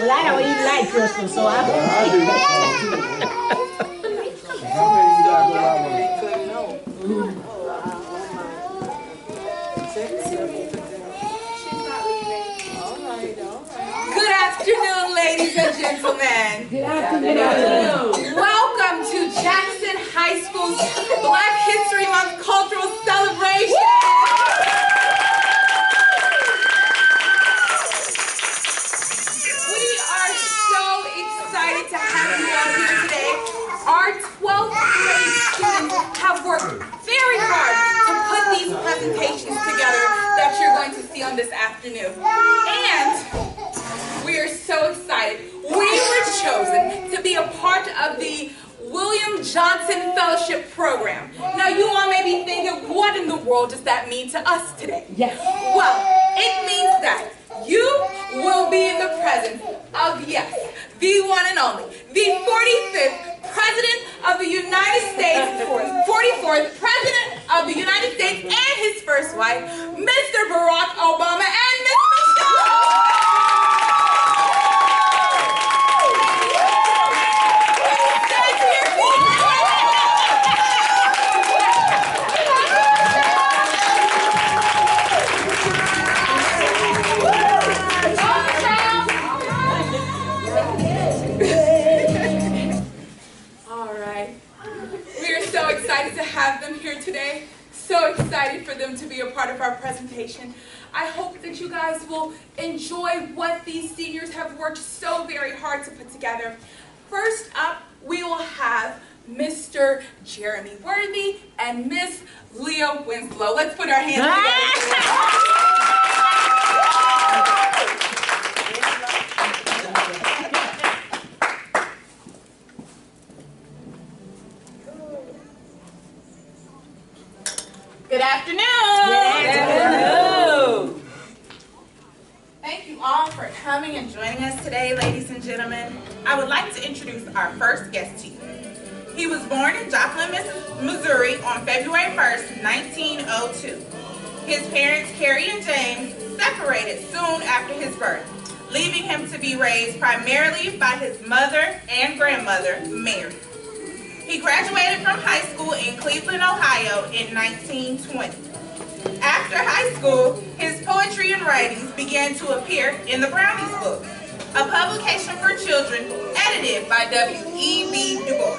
Well, I don't even like Christmas, so I Good afternoon, ladies and gentlemen. Good afternoon. Welcome to Jackson High School's Black History Month Cultural Celebration. We are so excited to have you all here today. Our 12th grade students have worked very hard to put these presentations together that you're going to see on this afternoon. And we are so excited. We were chosen to be a part of the William Johnson Fellowship Program. Now you all may be thinking, what in the world does that mean to us today? Yes. Well, it means that you will be in the presence of, yes, the one and only, the 45th President of the United States, 44th President of the United States and his first wife, Mr. Barack Obama and Ms. Michelle. To have them here today. So excited for them to be a part of our presentation. I hope that you guys will enjoy what these seniors have worked so very hard to put together. First up, we will have Mr. Jeremy Worthy and Miss Leah Winslow. Let's put our hands together. Good afternoon. Good afternoon. Thank you all for coming and joining us today, ladies and gentlemen. I would like to introduce our first guest to you. He was born in Joplin, Missouri on February 1st, 1902. His parents, Carrie and James, separated soon after his birth, leaving him to be raised primarily by his mother and grandmother, Mary. He graduated from high school in Cleveland, Ohio in 1920. After high school, his poetry and writings began to appear in the Brownies book, a publication for children edited by W.E.B. Du Bois.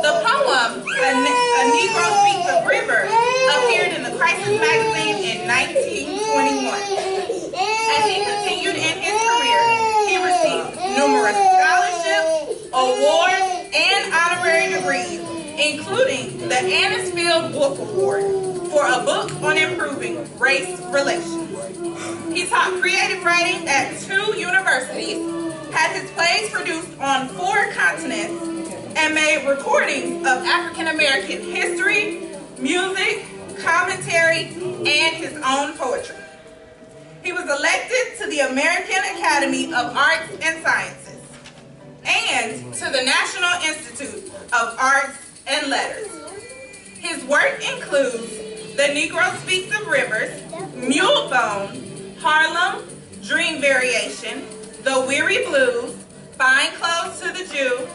The poem, A Negro Speaks of River, appeared in the Crisis magazine in 1921. As he continued in his career, he received numerous scholarships, awards, and honorary degrees, including the Annisfield Book Award for a book on improving race relations. He taught creative writing at 2 universities, had his plays produced on 4 continents, and made recordings of African American history, music, commentary, and his own poetry. He was elected to the American Academy of Arts and Sciences and to the National Institute of Arts and Letters. His work includes The Negro Speaks of Rivers, Mule Bone, Harlem, Dream Variation, The Weary Blues, Fine Clothes to the Jew,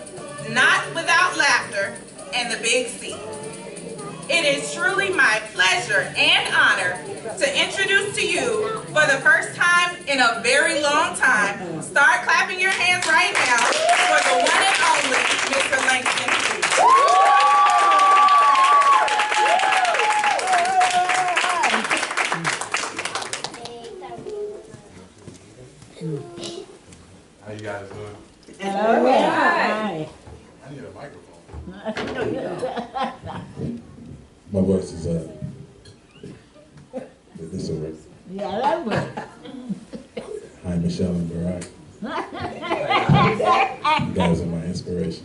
Not Without Laughter, and The Big C. It is truly my pleasure and honor to introduce to you, for the first time in a very long time, start clapping your hands right now for the one and only Mr. Langston Hughes. How you guys doing? All right. I need a microphone. My voice is this will work. Yeah, that works. Hi, Michelle and Barack. You guys are my inspiration.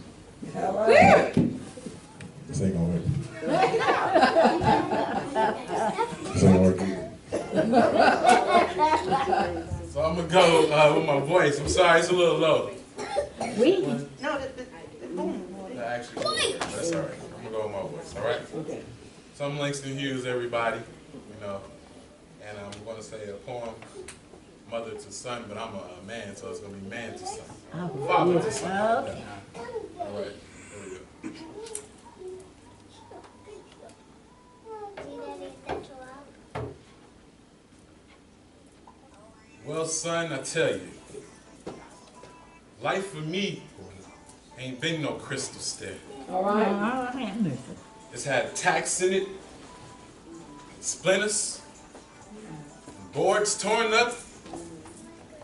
This ain't gonna work. This ain't gonna work either. So I'm gonna go with my voice. I'm sorry, it's a little low. No, actually, that's all right. I'm gonna go with my voice. All right. Okay. So I'm Langston Hughes, everybody. You know, and I'm gonna say a poem mother to son, but I'm a man, so it's going to be man to son. Oh, Father to son. okay. All right, there we go. Well, son, I tell you, life for me ain't been no crystal stair. All right. It's had tacks in it, splinters, boards torn up,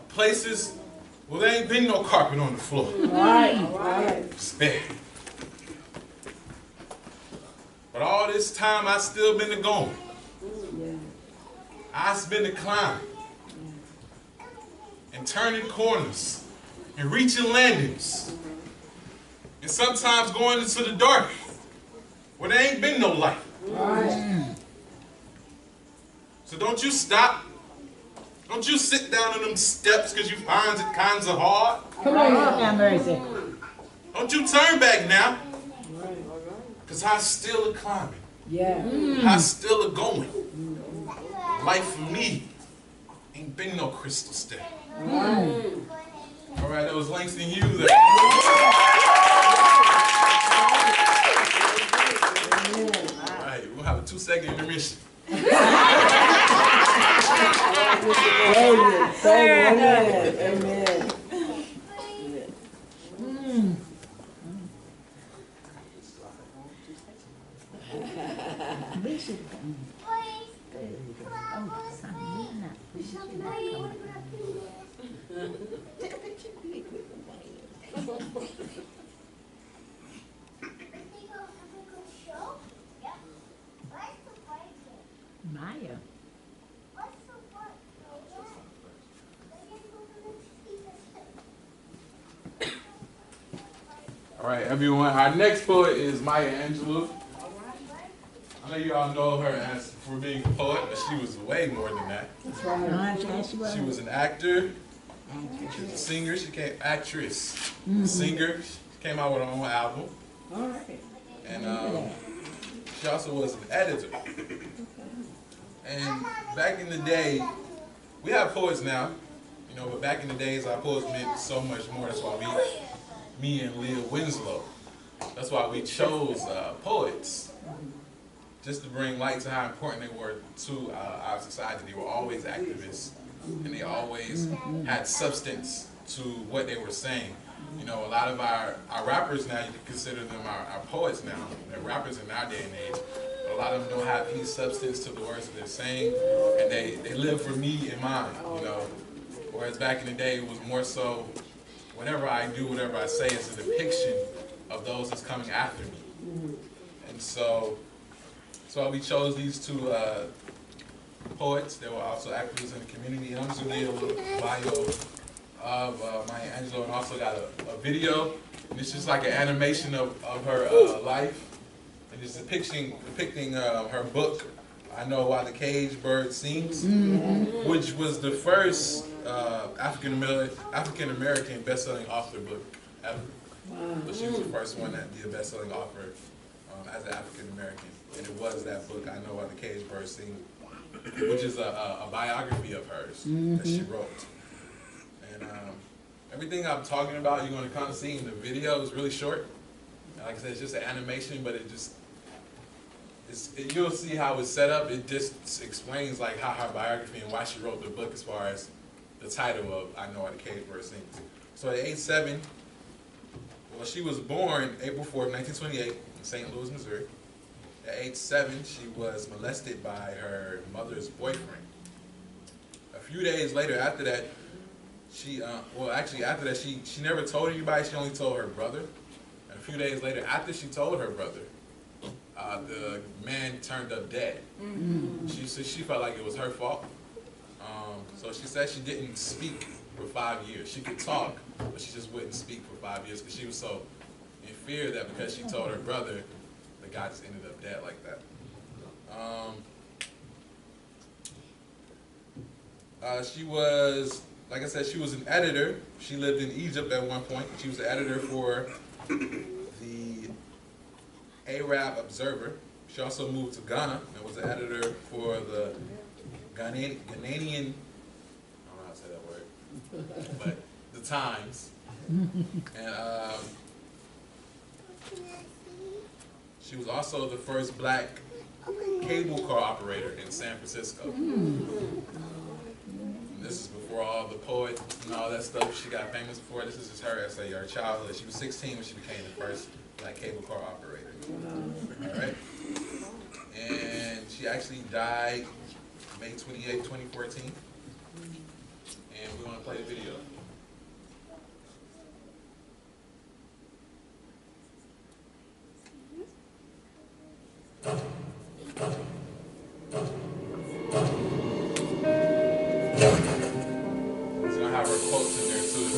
places where there ain't been no carpet on the floor. All right. Spare. But all this time I still been a going. I've been a climbing and turning corners and reaching landings and sometimes going into the dark where there ain't been no light. So don't you stop. Don't you sit down on them steps because you find it kinds of hard. Come on, have mercy. Don't you turn back now. Because I still a climbing. Yeah. I still a going. Life for me ain't been no crystal stair. All right, that was Langston Hughes there. All right, we'll have a 2-second intermission. Amen. Maya. All right, everyone. Our next poet is Maya Angelou. I know you all know her as for being a poet, but she was way more than that. She was an actor. She was a singer. She became actress, singer. She came out with her own album. All right. And she also was an editor. And back in the day, we have poets now, you know, but back in the days, our poets meant so much more. That's why me and Leah Winslow, that's why we chose poets, just to bring light to how important they were to our society. They were always activists, and they always had substance to what they were saying. You know, a lot of our rappers now, you can consider them our poets now. They're rappers in our day and age. But a lot of them don't have any substance to the words that they're saying, and they live for me in mind, you know. Whereas back in the day, it was more so, whatever I do, whatever I say is a depiction of those that's coming after me. And so we chose these two poets. They were also activists in the community. And I'm just going to give a little bio of Maya Angelou, and also got a video. And it's just like an animation of her life. And it's depicting her book, I Know Why the Caged Bird Sings, which was the first African American best-selling author book ever. So she was the first one that be a best-selling author as an African American, and it was that book, I Know Why the Caged Bird Sings, which is a biography of hers that she wrote. And everything I'm talking about, you're going to kind of see in the video. It's really short. And like I said, it's just an animation, but you'll see how it's set up. It just explains like how her biography and why she wrote the book, as far as the title of I Know Why the Caged Bird Sings. So at age 7, well, she was born April 4th, 1928 in St. Louis, Missouri. At age 7, she was molested by her mother's boyfriend. A few days later, after that, she never told anybody. She only told her brother. And a few days later, after she told her brother, the man turned up dead. She said she felt like it was her fault. So she said she didn't speak for 5 years. She could talk, but she just wouldn't speak for 5 years because she was so in fear that because she told her brother, the guy just ended up dead like that. She was, like I said, she was an editor. She lived in Egypt at one point. She was an editor for the Arab Observer. She also moved to Ghana and was an editor for the Ghanaian, I don't know how to say that but the times. And she was also the first black cable car operator in San Francisco. And this is before all the poet and all that stuff she got famous for. This is just her essay, her childhood. She was 16 when she became the first black cable car operator. All right? And she actually died May 28, 2014. And we want to play the video. It's gonna have her quotes in there too.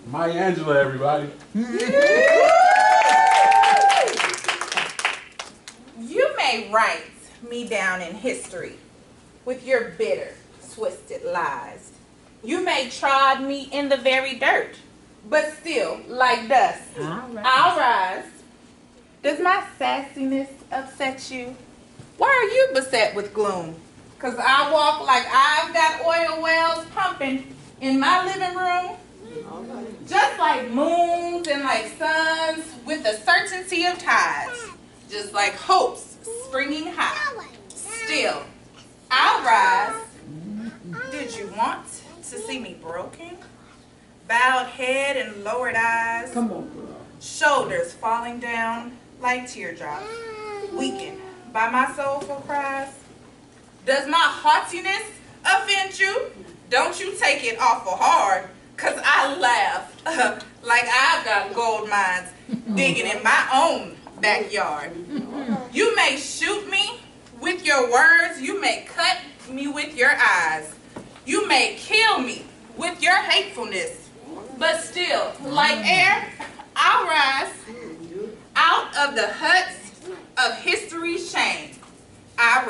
Maya Angela, everybody. You may write me down in history with your bitter, twisted lies. You may trod me in the very dirt, but still, like dust, I'll rise. Does my sassiness upset you? Why are you beset with gloom? 'Cause I walk like I've got oil wells pumping in my living room. Just like moons and like suns with the certainty of tides. Just like hopes springing high. Still, I'll rise. Did you want to see me broken? Bowed head and lowered eyes. Come on, girl. Shoulders falling down like teardrops. Weakened by my soulful cries. Does my haughtiness offend you? Don't you take it awful hard, 'cause I laughed like I've got gold mines digging in my own backyard. You may shoot me with your words. You may cut me with your eyes. You may kill me with your hatefulness. But still, like air, I'll rise out of the huts of history's shame. I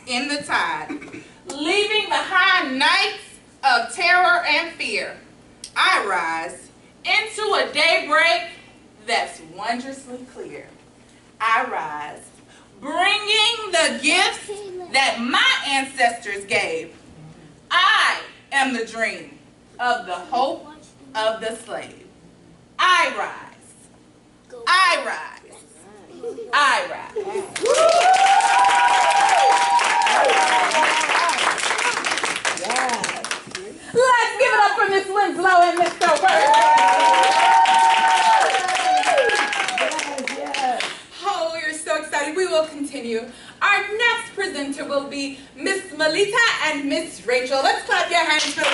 in the tide, leaving behind nights of terror and fear. I rise into a daybreak that's wondrously clear. I rise, bringing the gifts that my ancestors gave. I am the dream of the hope of the slave. I rise. I rise. I rise. Let's give it up for Miss Winslow and Mr. Word. Oh, we're so excited. We will continue. Our next presenter will be Miss Melita and Miss Rachel. Let's clap your hands for them.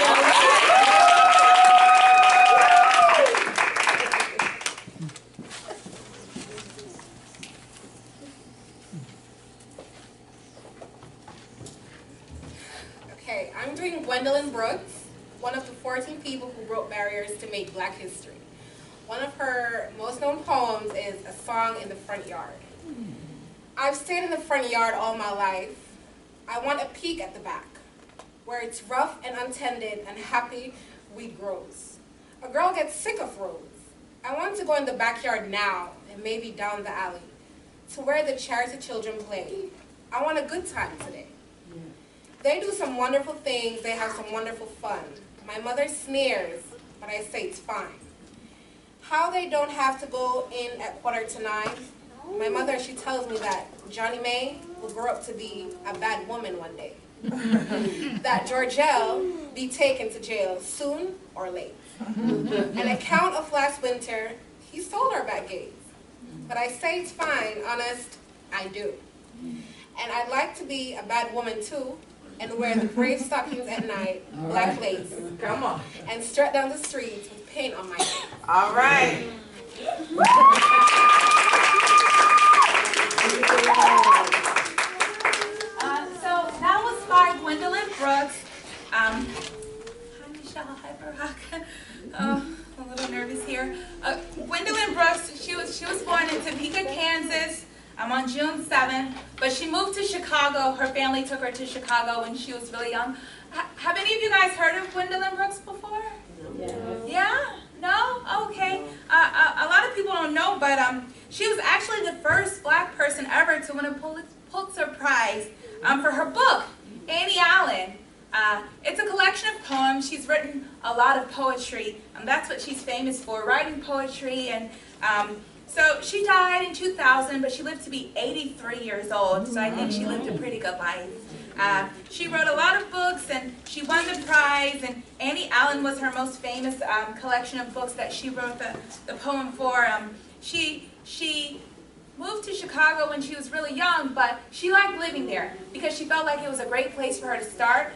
Okay, I'm doing Gwendolyn Brooks, one of the 14 people who broke barriers to make Black history. One of her most known poems is A Song in the Front Yard. I've stayed in the front yard all my life. I want a peek at the back, where it's rough and untended and happy weed grows. A girl gets sick of roads. I want to go in the backyard now and maybe down the alley to where the charity children play. I want a good time today. They do some wonderful things, they have some wonderful fun. My mother sneers, but I say it's fine. How they don't have to go in at 8:45. My mother, she tells me that Johnny May will grow up to be a bad woman one day. That Georgelle be taken to jail soon or late. An account of last winter, he stole our back gates. But I say it's fine, honest, I do. And I'd like to be a bad woman too, and wear the brave stockings at night, black lace. Come on. And strut down the streets with paint on my face. All right. So that was by Gwendolyn Brooks. Hi, Michelle. Hi, Barack. I'm a little nervous here. Gwendolyn Brooks, she was born in Topeka, Kansas. On June 7th, but she moved to Chicago. Her family took her to Chicago when she was really young. Have any of you guys heard of Gwendolyn Brooks before? Yes. Yeah? No? Okay. A lot of people don't know, but she was actually the first Black person ever to win a Pulitzer Prize for her book, Annie Allen. It's a collection of poems. She's written a lot of poetry. That's what she's famous for, writing poetry. And so she died in 2000, but she lived to be 83 years old, so I think she lived a pretty good life. She wrote a lot of books, and she won the prize, and Annie Allen was her most famous collection of books that she wrote the poem for. She moved to Chicago when she was really young, but she liked living there because she felt like it was a great place for her to start,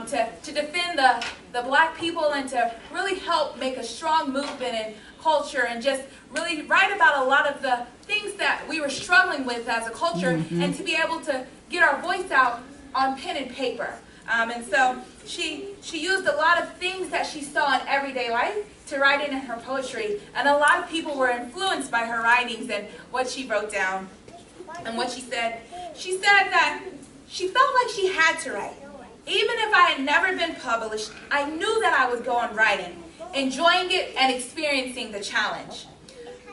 to defend the Black people and to really help make a strong movement and culture and just really write about a lot of the things that we were struggling with as a culture and to be able to get our voice out on pen and paper. And so she used a lot of things that she saw in everyday life to write it in her poetry. And a lot of people were influenced by her writings and what she wrote down and what she said. She said that she felt like she had to write. Even if I had never been published, I knew that I would go on writing, enjoying it and experiencing the challenge.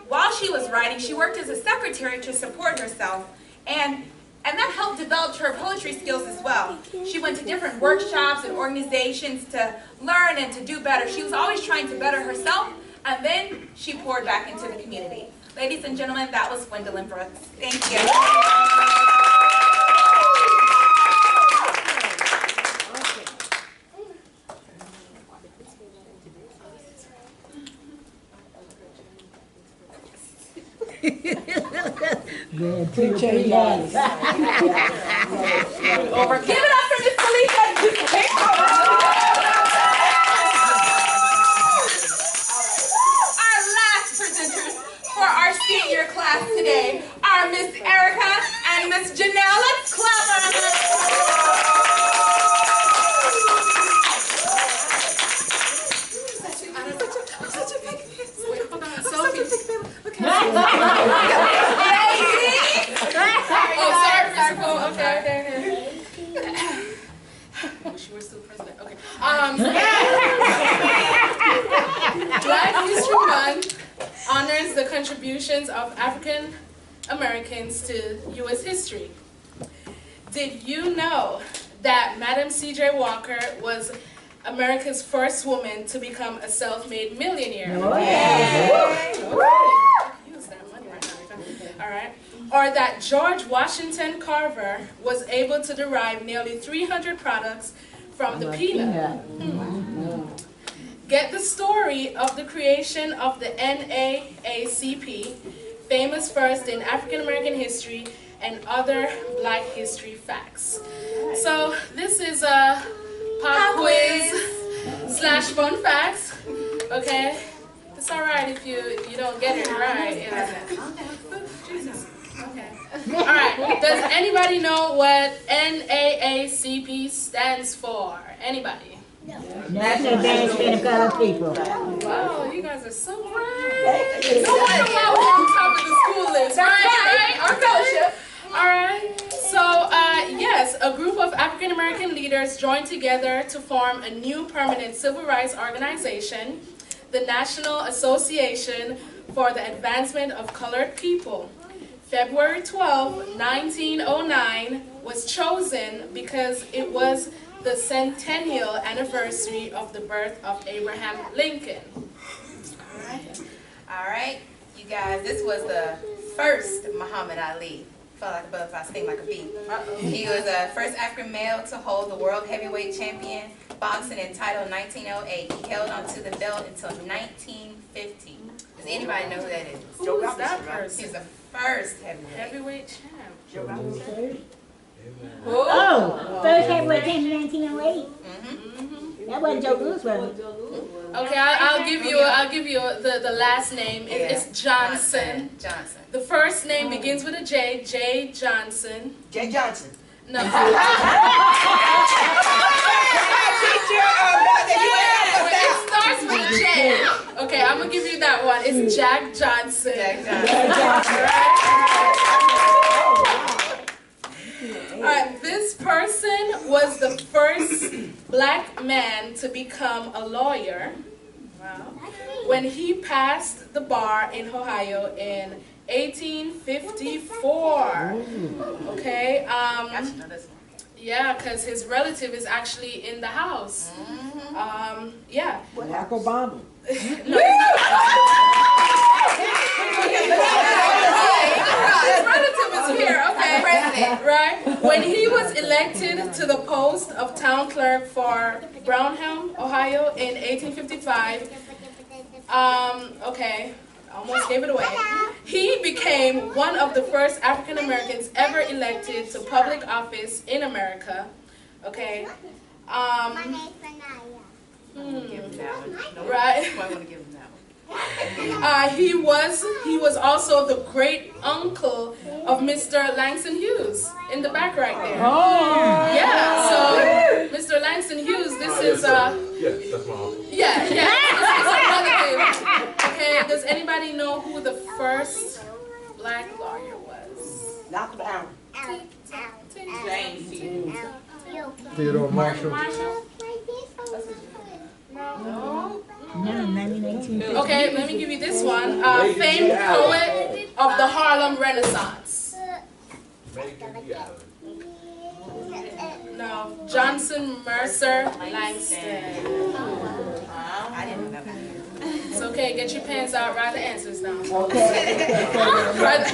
While she was writing, she worked as a secretary to support herself, and that helped develop her poetry skills as well. She went to different workshops and organizations to learn and to do better. She was always trying to better herself, and then she poured back into the community. Ladies and gentlemen, that was Gwendolyn Brooks. Thank you. Good. Picture you guys. Over. Give it up for Miss Felicia. Our last presenters for our senior class today are Miss Erica and Miss Janelle. Let's clap on wish you were still president. Okay. Black History Month honors the contributions of African Americans to U.S. history. Did you know that Madam C.J. Walker was America's first woman to become a self-made millionaire? Oh, yeah. Use that money right now. All right. Or that George Washington Carver was able to derive nearly 300 products from the peanut. Get the story of the creation of the NAACP, famous first in African American history, and other Black history facts. So this is a pop quiz / fun facts. Okay, it's all right if you don't get it right. Yeah. Jesus. Okay. All right. Does anybody know what NAACP stands for? Anybody? National Advancement of Colored People. Wow, you guys are so bright. No wonder why we're on top of the school list, right? Our fellowship. All right. So, yes, a group of African American leaders joined together to form a new permanent civil rights organization, the National Association for the Advancement of Colored People. February 12, 1909 was chosen because it was the centennial anniversary of the birth of Abraham Lincoln. All right, you guys, this was the first Muhammad Ali. Felt like a butterfly, sting like a bee. He was the first African male to hold the world heavyweight champion boxing in title 1908. He held onto the belt until 1950. Does anybody know who that is? Who is that person? He's the first Heavyweight champ. Oh, first heavyweight champ in 1908. That wasn't Joe Louis, was it? Okay, I'll give you the last name. It's Johnson. Johnson. The first name begins with a J. J. Johnson. Jay Johnson. No. It starts with a J. Okay, I'm gonna give you that one. It's Jack Johnson. Jack Johnson. Alright, this person was the first black man to become a lawyer. Wow. When he passed the bar in Ohio in 1854. Okay. Yeah, because his relative is actually in the house. Yeah. Barack Obama. No. His relative is here, okay. Right? When he was elected to the post of town clerk for Brownham, Ohio in 1855, okay, almost gave it away. He became one of the first African Americans ever elected to public office in America. Okay. Right. He was also the great uncle of Mr. Langston Hughes in the back right there. Oh. Yeah. So Mr. Langston Hughes, this is Yeah, that's my uncle. yeah. This is a relative. Okay. Does anybody know who the first black lawyer was? Malcolm Allen. James. Theodore Marshall. No. No, 1918. Okay, let me give you this one. Famed poet of the Harlem Renaissance. No, Johnson Mercer Langston. I didn't know that. It's okay, get your pens out, write the answers down. Okay. Write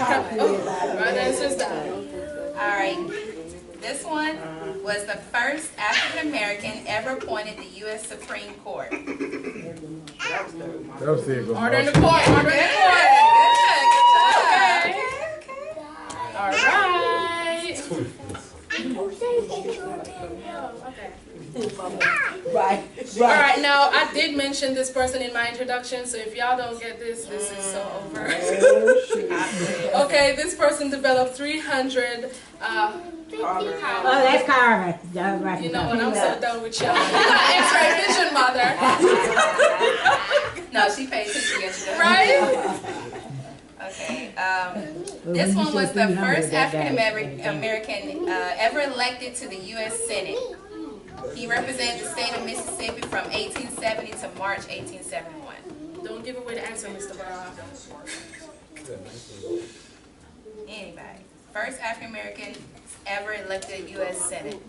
the answers down. All right. This one was the first African American ever appointed to the U.S. Supreme Court. That was Theodore Order in the Marshall. court, order in the court. Okay. All right. Right. All right, now I did mention this person in my introduction, so if y'all don't get this, this is so over. Okay, this person developed 300. Oh, that's Carver. You know what? I'm so done with y'all. X-ray vision, mother. No, she paid attention yesterday. Right? Okay. This one was the first African American ever elected to the U.S. Senate. He represented the state of Mississippi from 1870 to March 1871. Don't give away the answer, Mr. Brown. Anybody. First African American ever elected U.S. Senate.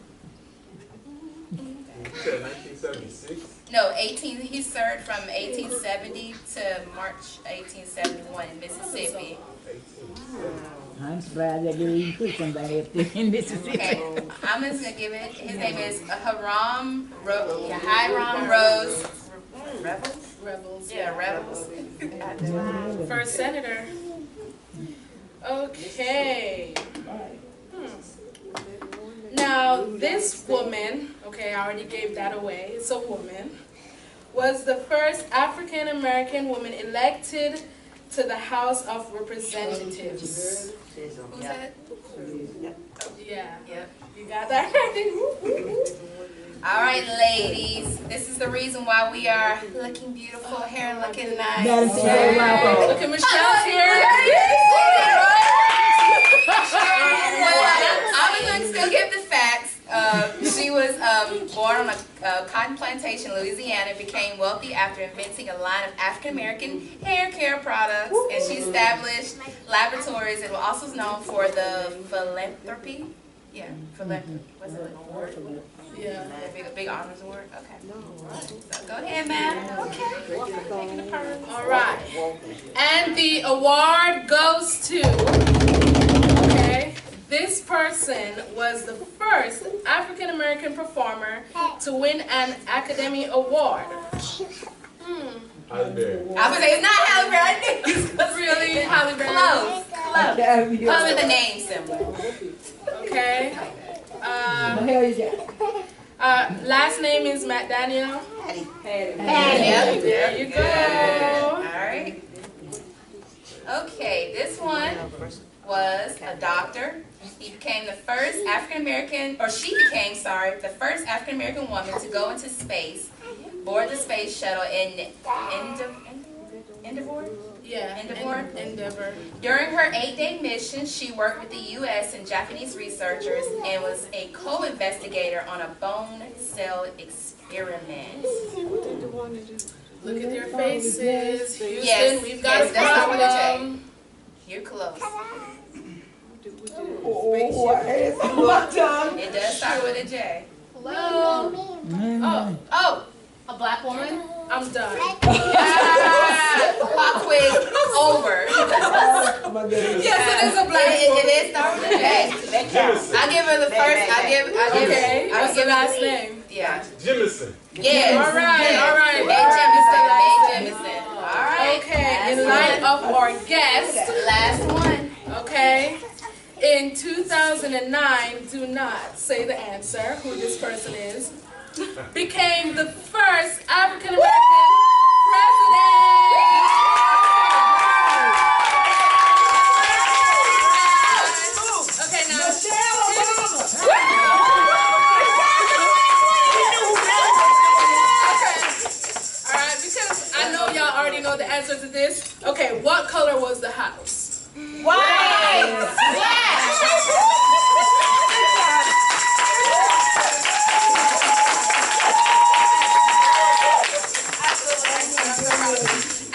You said 1976? No, he served from 1870 to March 1871 in Mississippi. I'm surprised that they even put somebody up there in Mississippi. Okay, I'm just going to give it, his name is Hiram Rose. Rebels? Yeah, Rebels. First senator. Okay. Now, this woman, okay, I already gave that away, it's a woman, was the first African American woman elected to the House of Representatives. Who's that? Yeah. Yep. You got that right? All right, ladies. This is the reason why we are looking beautiful, hair looking nice. That is very well. Look at Michelle's here. I was going to still give the facts. She was born on a cotton plantation in Louisiana and became wealthy after inventing a line of African-American hair care products. And she established laboratories and was also known for the philanthropy. Yeah, philanthropy. What's it? Award? Yeah. Big honors award? Okay. So go ahead, ma'am. Okay. All right. And the award goes to, okay, this person was the first African American performer to win an Academy Award. Halle Berry. I was say it's not Halle Berry. Really? Halle Berry? Close. Close with the name symbol. Okay. The hell you got? Last name is Matt Daniel. Yep. There you go. All right. Okay, this one was a doctor. He became the first African-American, or she became, sorry, the first African-American woman to go into space, board the space shuttle in Endeavour? Yeah. Endeavor. During her 8-day mission, she worked with the U.S. and Japanese researchers and was a co-investigator on a bone cell experiment. Look at their faces. Houston, Yes, we've got yes, a that's not what it problem. You're close. Oh, my tongue. It does start with a J. Hello. Oh, a black woman? I'm done. Pop quiz over. Yes, it is a black It is start with a J. I'll give her the first. Okay. What's the last name? Yeah. Jemison. Yes. All right. All right. May Jemison. All right. Okay. In light of our guest, Last one. okay, in 2009, do not say the answer, who this person is, became the first African American president. Okay, now. All right, because I know y'all already know the answer to this. Okay, what color was the house? White.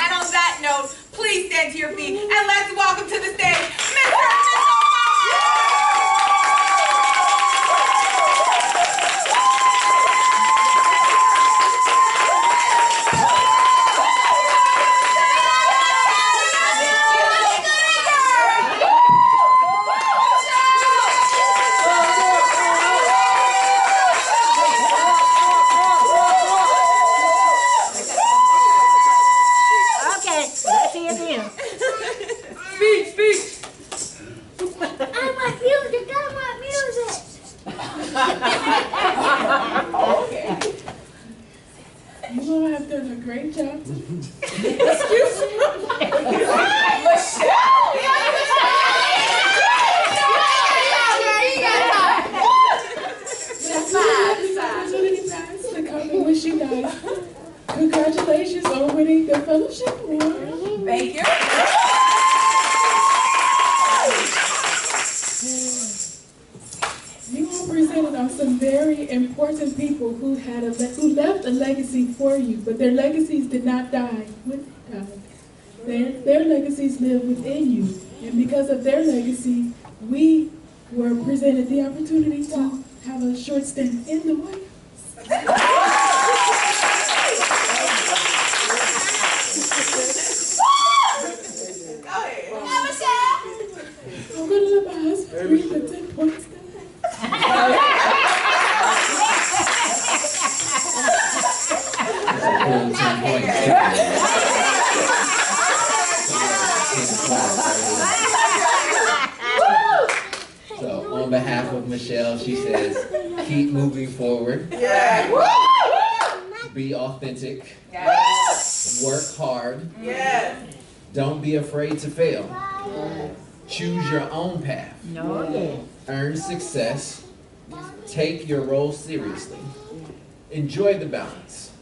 And on that note, please stand to your feet and let's welcome to the stage Mr. Okay, let's hear them. Speak. I want music, I want music. You all have done a great job. Congratulations on winning the fellowship award. Thank you. You all represented are some very important people who who left a legacy for you, but their legacies did not die when they died. Their legacies live within you, and because of their legacy, we were presented the opportunity to have a short stint in the White House. I'm going to let my husband read the 10 points So on behalf of Michelle, she says, keep moving forward. Yeah. Be authentic. Yes. Work hard. Yes. Don't be afraid to fail. Choose your own path. Earn success. Take your role seriously. Enjoy the balance.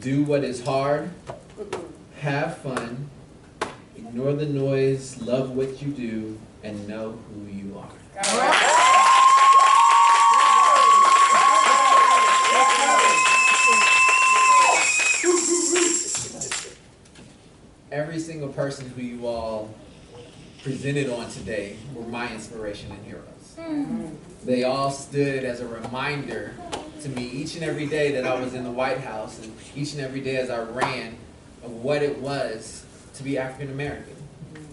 Do what is hard. Have fun. Ignore the noise. Love what you do. And know who you are. Every single person who you all presented on today were my inspiration and heroes. They all stood as a reminder to me each and every day that I was in the White House, and each and every day as I ran, of what it was to be African American,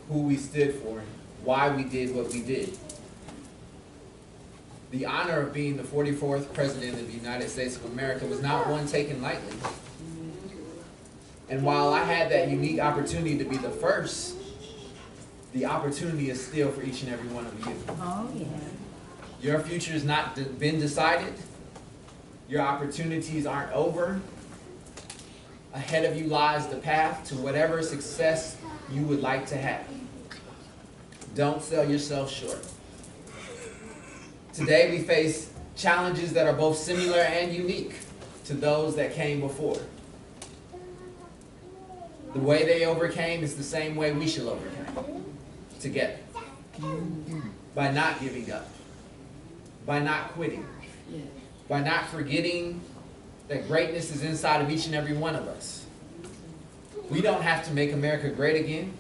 who we stood for, and why we did what we did. The honor of being the 44th President of the United States of America was not one taken lightly. And while I had that unique opportunity to be the first, the opportunity is still for each and every one of you. Oh, yeah. Your future has not been decided. Your opportunities aren't over. Ahead of you lies the path to whatever success you would like to have. Don't sell yourself short. Today we face challenges that are both similar and unique to those that came before. The way they overcame is the same way we shall overcome, together. By not giving up, by not quitting, by not forgetting that greatness is inside of each and every one of us. We don't have to make America great again.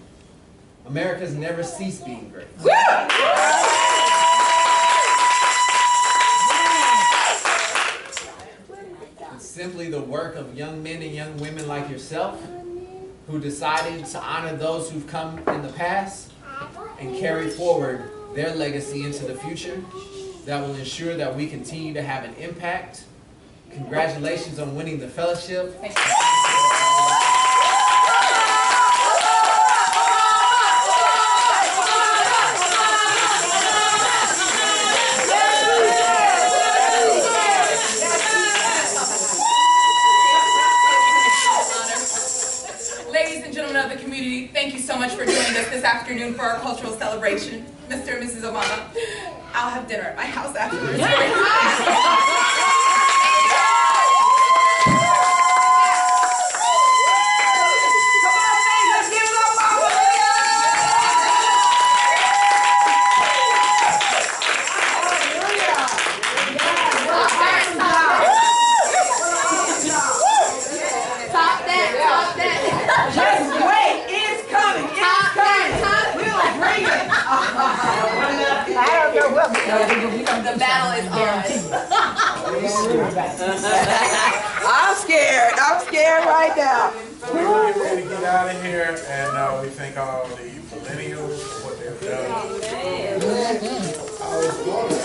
America's never ceased being great. It's simply the work of young men and young women like yourself who decided to honor those who've come in the past and carry forward their legacy into the future that will ensure that we continue to have an impact. Congratulations on winning the fellowship. Ladies and gentlemen of the community, thank you so much for joining us this afternoon for our cultural celebration. Mr. and Mrs. Obama, I'll have dinner at my house afterwards. The battle is on. I'm scared. I'm scared right now. We're getting ready to get out of here, and we thank all the millennials for what they've done.